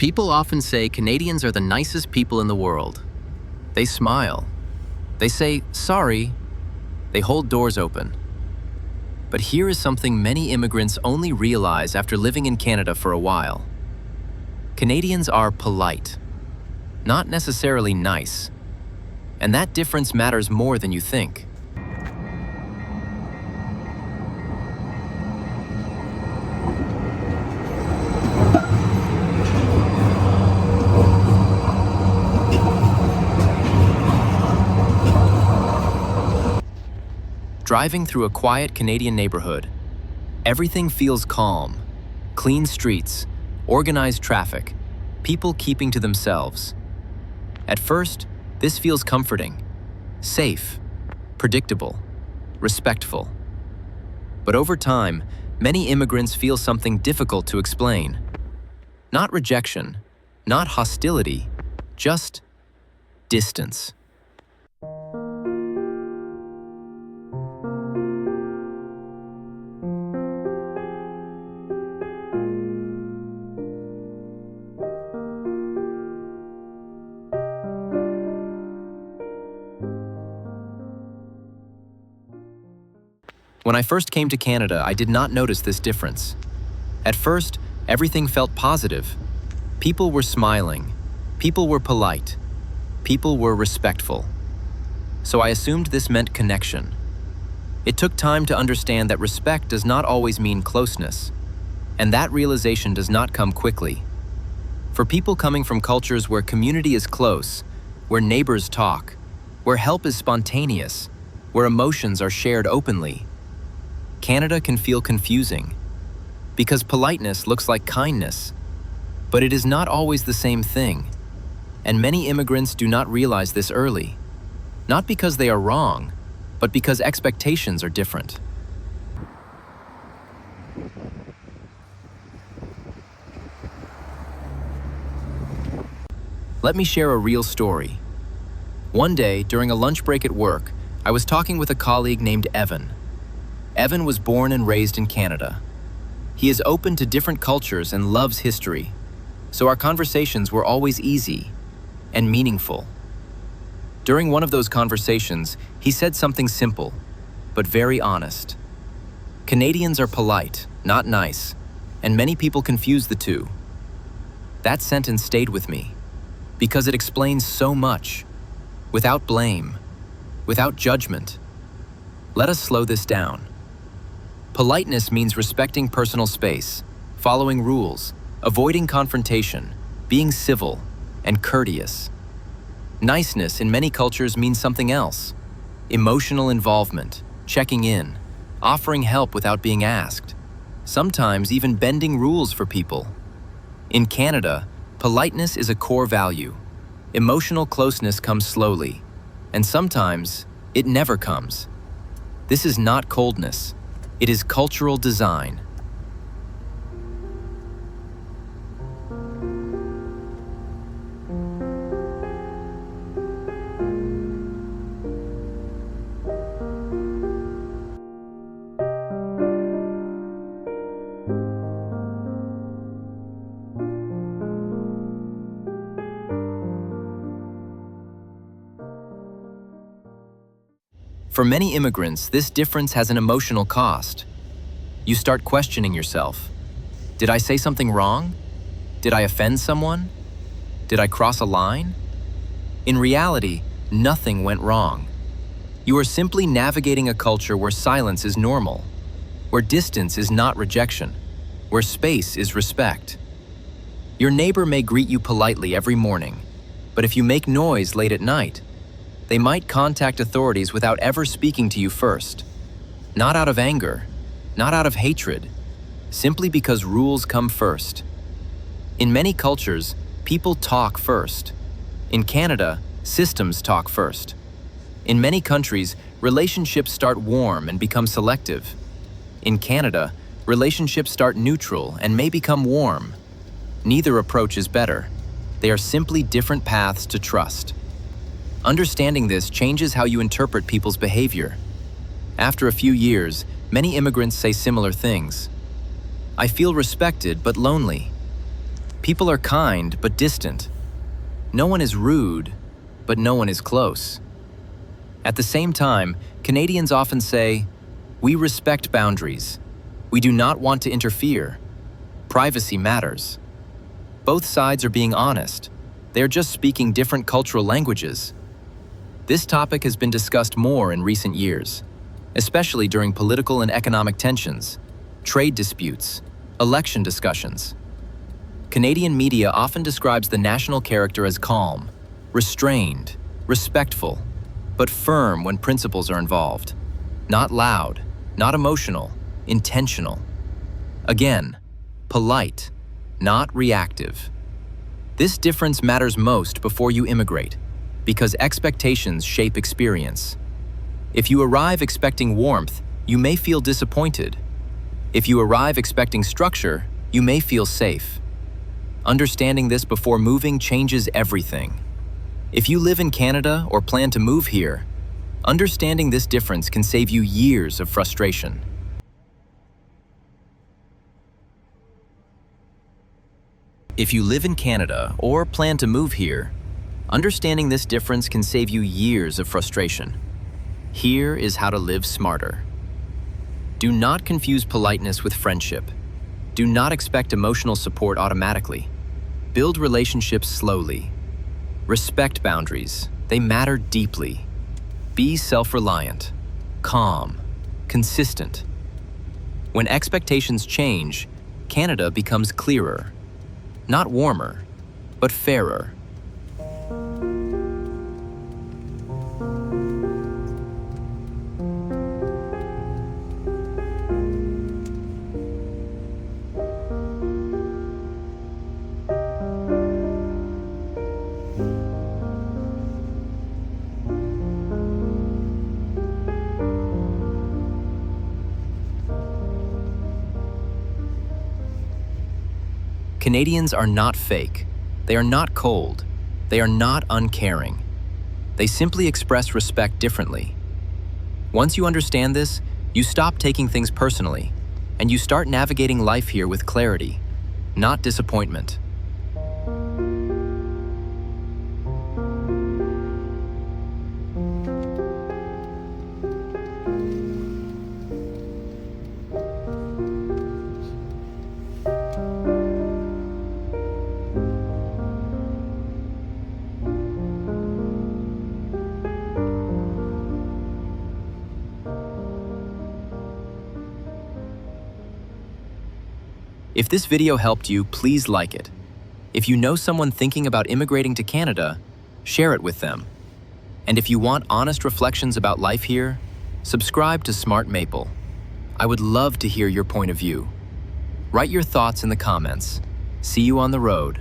People often say Canadians are the nicest people in the world. They smile. They say, sorry. They hold doors open. But here is something many immigrants only realize after living in Canada for a while. Canadians are polite, not necessarily nice. And that difference matters more than you think. Driving through a quiet Canadian neighborhood, everything feels calm. Clean streets, organized traffic, people keeping to themselves. At first, this feels comforting, safe, predictable, respectful. But over time, many immigrants feel something difficult to explain. Not rejection, not hostility, just distance. When I first came to Canada, I did not notice this difference. At first, everything felt positive. People were smiling. People were polite. People were respectful. So I assumed this meant connection. It took time to understand that respect does not always mean closeness, and that realization does not come quickly. For people coming from cultures where community is close, where neighbors talk, where help is spontaneous, where emotions are shared openly, Canada can feel confusing, because politeness looks like kindness, but it is not always the same thing, and many immigrants do not realize this early, not because they are wrong, but because expectations are different. Let me share a real story. One day, during a lunch break at work, I was talking with a colleague named Evan. Evan was born and raised in Canada. He is open to different cultures and loves history, so our conversations were always easy and meaningful. During one of those conversations, he said something simple, but very honest. Canadians are polite, not nice, and many people confuse the two. That sentence stayed with me, because it explains so much, without blame, without judgment. Let us slow this down. Politeness means respecting personal space, following rules, avoiding confrontation, being civil, and courteous. Niceness in many cultures means something else. Emotional involvement, checking in, offering help without being asked, sometimes even bending rules for people. In Canada, politeness is a core value. Emotional closeness comes slowly, and sometimes it never comes. This is not coldness. It is cultural design. For many immigrants, this difference has an emotional cost. You start questioning yourself. Did I say something wrong? Did I offend someone? Did I cross a line? In reality, nothing went wrong. You are simply navigating a culture where silence is normal, where distance is not rejection, where space is respect. Your neighbor may greet you politely every morning, but if you make noise late at night, they might contact authorities without ever speaking to you first. Not out of anger, not out of hatred, simply because rules come first. In many cultures, people talk first. In Canada, systems talk first. In many countries, relationships start warm and become selective. In Canada, relationships start neutral and may become warm. Neither approach is better. They are simply different paths to trust. Understanding this changes how you interpret people's behavior. After a few years, many immigrants say similar things. I feel respected but lonely. People are kind but distant. No one is rude, but no one is close. At the same time, Canadians often say, "We respect boundaries. We do not want to interfere. Privacy matters." Both sides are being honest. They're just speaking different cultural languages. This topic has been discussed more in recent years, especially during political and economic tensions, trade disputes, election discussions. Canadian media often describes the national character as calm, restrained, respectful, but firm when principles are involved. Not loud, not emotional, intentional. Again, polite, not reactive. This difference matters most before you immigrate, because expectations shape experience. If you arrive expecting warmth, you may feel disappointed. If you arrive expecting structure, you may feel safe. Understanding this before moving changes everything. If you live in Canada or plan to move here, understanding this difference can save you years of frustration. If you live in Canada or plan to move here, understanding this difference can save you years of frustration. Here is how to live smarter. Do not confuse politeness with friendship. Do not expect emotional support automatically. Build relationships slowly. Respect boundaries. They matter deeply. Be self-reliant, calm, consistent. When expectations change, Canada becomes clearer. Not warmer, but fairer. Canadians are not fake. They are not cold. They are not uncaring. They simply express respect differently. Once you understand this, you stop taking things personally, and you start navigating life here with clarity, not disappointment. If this video helped you, please like it. If you know someone thinking about immigrating to Canada, share it with them. And if you want honest reflections about life here, subscribe to Smart Maple. I would love to hear your point of view. Write your thoughts in the comments. See you on the road.